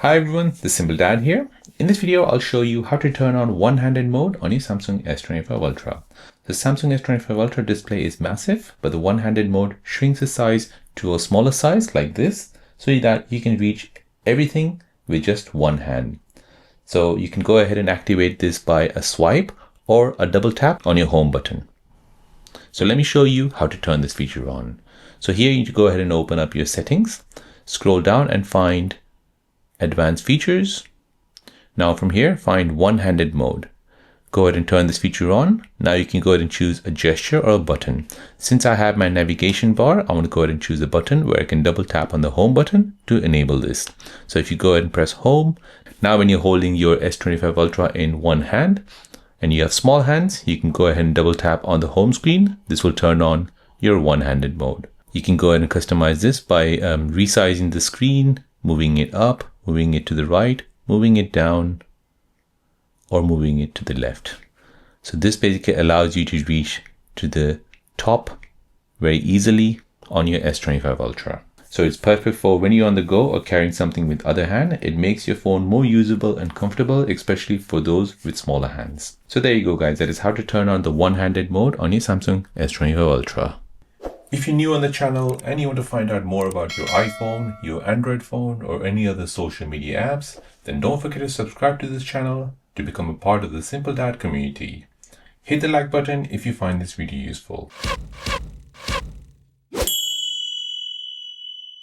Hi everyone, the Simple Dad here. In this video, I'll show you how to turn on one-handed mode on your Samsung S25 Ultra. The Samsung S25 Ultra display is massive, but the one-handed mode shrinks the size to a smaller size like this, so that you can reach everything with just one hand. So you can go ahead and activate this by a swipe or a double tap on your home button. So let me show you how to turn this feature on. So here you need to go ahead and open up your settings, scroll down and find Advanced Features. Now from here, find one-handed mode. Go ahead and turn this feature on. Now you can go ahead and choose a gesture or a button. Since I have my navigation bar, I want to go ahead and choose a button where I can double tap on the home button to enable this. So if you go ahead and press home, now when you're holding your S25 Ultra in one hand and you have small hands, you can go ahead and double tap on the home screen. This will turn on your one-handed mode. You can go ahead and customize this by resizing the screen, moving it up, moving it to the right, moving it down, or moving it to the left. So this basically allows you to reach to the top very easily on your S25 Ultra. So it's perfect for when you're on the go or carrying something with other hand. It makes your phone more usable and comfortable, especially for those with smaller hands. So there you go guys, that is how to turn on the one-handed mode on your Samsung S25 Ultra. If you're new on the channel and you want to find out more about your iPhone, your Android phone, or any other social media apps, then don't forget to subscribe to this channel to become a part of the Simple Dad community. Hit the like button if you find this video useful.